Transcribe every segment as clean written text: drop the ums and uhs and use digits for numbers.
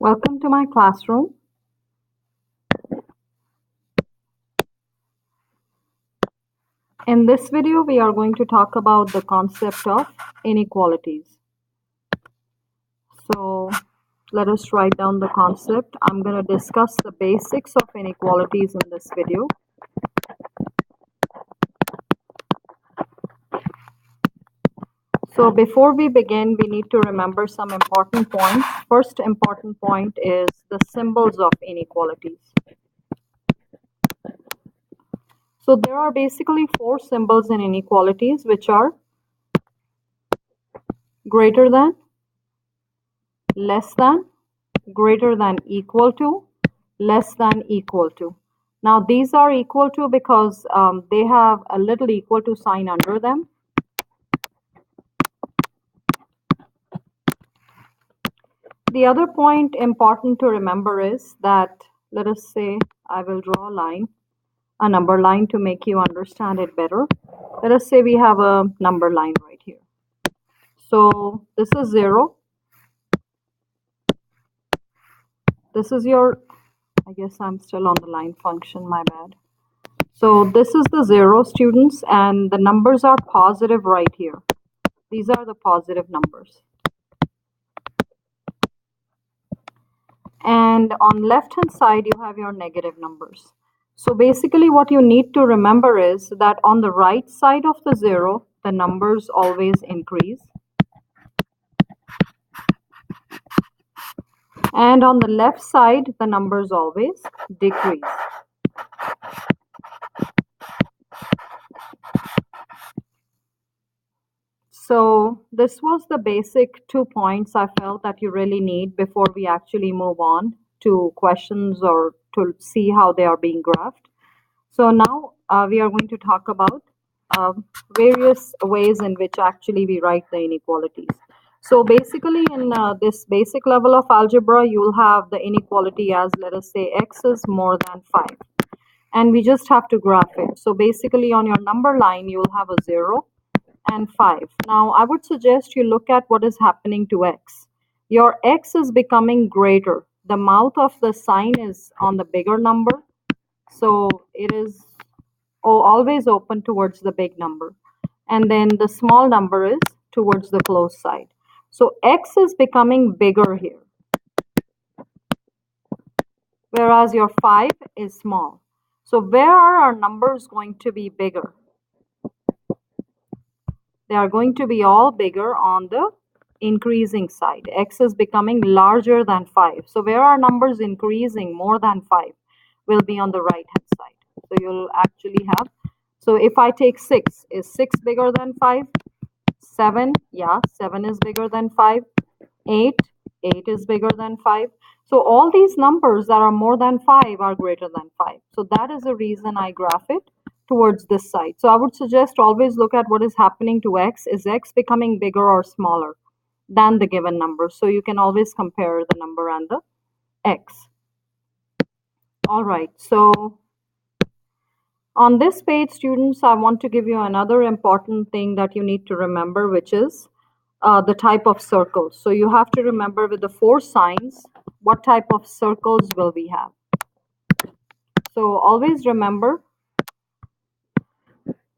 Welcome to my classroom. In this video, we are going to talk about the concept of inequalities. So let us write down the concept. I'm going to discuss the basics of inequalities in this video. So before we begin, we need to remember some important points. First important point is the symbols of inequalities. So there are basically four symbols in inequalities, which are greater than, less than, greater than equal to, less than equal to. Now these are equal to because they have a little equal to sign under them. The other point important to remember is that, let us say, I will draw a line, a number line to make you understand it better. Let us say we have a number line right here. So this is 0. This is your, I guess I'm still on the line function, my bad. So this is the 0, students, and the numbers are positive right here. These are the positive numbers. And on left hand side you have your negative numbers. So basically what you need to remember is that on the right side of the 0, the numbers always increase. And on the left side, the numbers always decrease. So this was the basic 2 points I felt that you really need before we actually move on to questions or to see how they are being graphed. So now we are going to talk about various ways in which actually we write the inequalities. So basically in this basic level of algebra, you will have the inequality as, let us say, x is more than 5. And we just have to graph it. So basically on your number line, you will have a 0 and 5. Now I would suggest you look at what is happening to x. Your x is becoming greater. The mouth of the sign is on the bigger number. So it is always open towards the big number. And then the small number is towards the close side. So x is becoming bigger here. Whereas your 5 is small. So where are our numbers going to be bigger? They are going to be all bigger on the increasing side. X is becoming larger than 5. So where are numbers increasing more than 5 will be on the right hand side. So you'll actually have, so if I take 6, is 6 bigger than 5? 7, yeah, 7 is bigger than 5. 8 is bigger than 5. So all these numbers that are more than 5 are greater than 5. So that is the reason I graph it towards this side. So I would suggest always look at what is happening to x. Is x becoming bigger or smaller than the given number? So you can always compare the number and the x. All right, so on this page, students, I want to give you another important thing that you need to remember, which is the type of circles. So you have to remember with the 4 signs, what type of circles will we have? So always remember,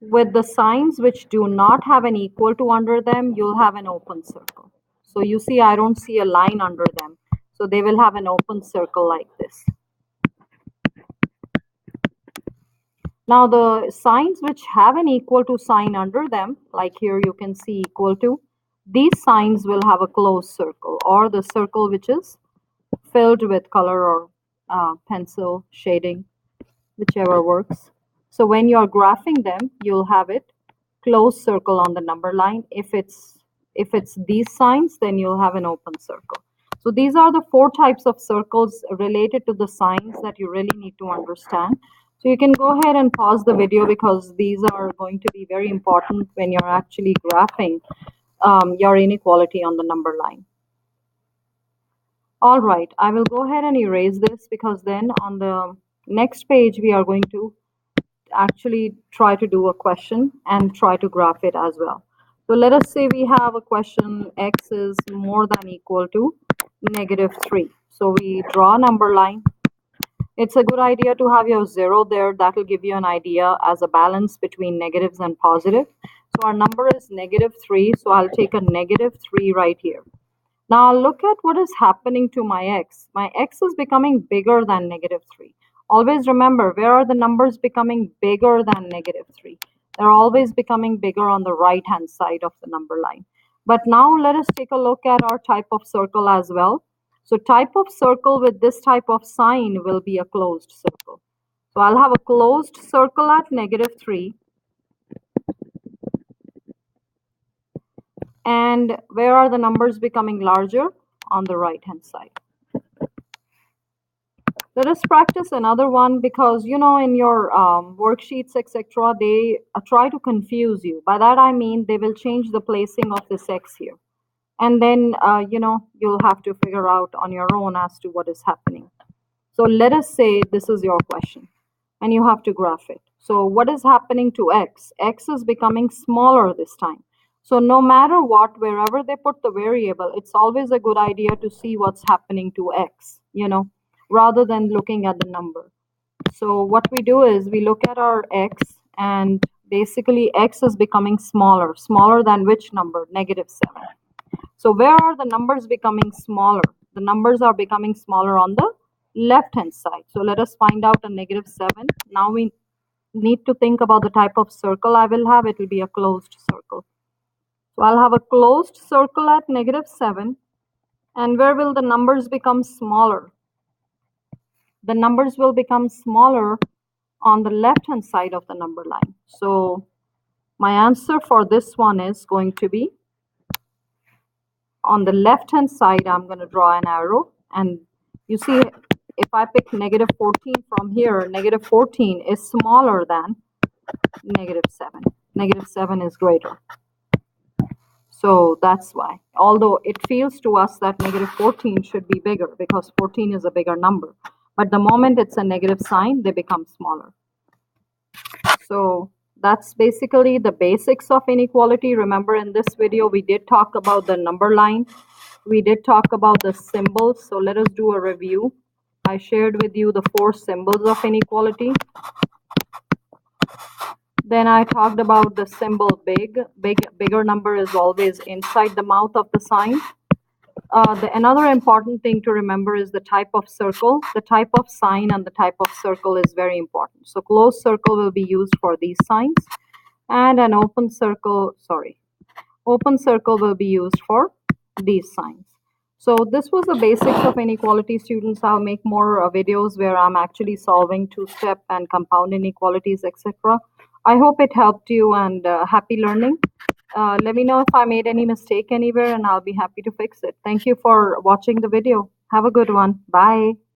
with the signs which do not have an equal to under them, you'll have an open circle. So you see, I don't see a line under them. So they will have an open circle like this. Now the signs which have an equal to sign under them, like here you can see equal to, these signs will have a closed circle, or the circle which is filled with color or pencil shading, whichever works. So when you're graphing them, you'll have it closed circle on the number line. If it's these signs, then you'll have an open circle. So these are the 4 types of circles related to the signs that you really need to understand. So you can go ahead and pause the video because these are going to be very important when you're actually graphing your inequality on the number line. All right, I will go ahead and erase this because then on the next page we are going to actually try to do a question and try to graph it as well. So let us say we have a question, x is more than equal to -3. So we draw a number line. It's a good idea to have your 0 there. That will give you an idea as a balance between negatives and positive. So our number is -3. So I'll take a -3 right here. Now I'll look at what is happening to my x. My x is becoming bigger than -3. Always remember, where are the numbers becoming bigger than -3? They're always becoming bigger on the right hand side of the number line. But now let us take a look at our type of circle as well. So type of circle with this type of sign will be a closed circle. So I'll have a closed circle at -3. And where are the numbers becoming larger? On the right hand side. Let us practice another one because in your worksheets etc. they try to confuse you. By that I mean they will change the placing of this x here, and then you'll have to figure out on your own as to what is happening. So let us say this is your question and you have to graph it. So what is happening to x? X is becoming smaller this time. So no matter what, wherever they put the variable, it's always a good idea to see what's happening to x, rather than looking at the number. So what we do is we look at our x, and basically x is becoming smaller. Smaller than which number? -7. So where are the numbers becoming smaller? The numbers are becoming smaller on the left hand side. So let us find out a -7. Now we need to think about the type of circle I will have. It will be a closed circle. So I'll have a closed circle at -7. And where will the numbers become smaller? The numbers will become smaller on the left hand side of the number line. So my answer for this one is going to be on the left hand side. I'm going to draw an arrow, and you see if I pick -14 from here, -14 is smaller than -7. -7 is greater. So that's why, although it feels to us that -14 should be bigger because 14 is a bigger number, but the moment it's a negative sign, they become smaller. So that's basically the basics of inequality. Remember, in this video, we did talk about the number line. We did talk about the symbols. So let us do a review. I shared with you the 4 symbols of inequality. Then I talked about the symbol big. Bigger number is always inside the mouth of the sign. Another important thing to remember is the type of circle. The type of sign and the type of circle is very important. So closed circle will be used for these signs, and an open circle will be used for these signs. So this was the basics of inequality, students. I'll make more videos where I'm actually solving two-step and compound inequalities, etc. I hope it helped you, and happy learning. Let me know if I made any mistake anywhere, and I'll be happy to fix it. Thank you for watching the video. Have a good one. Bye.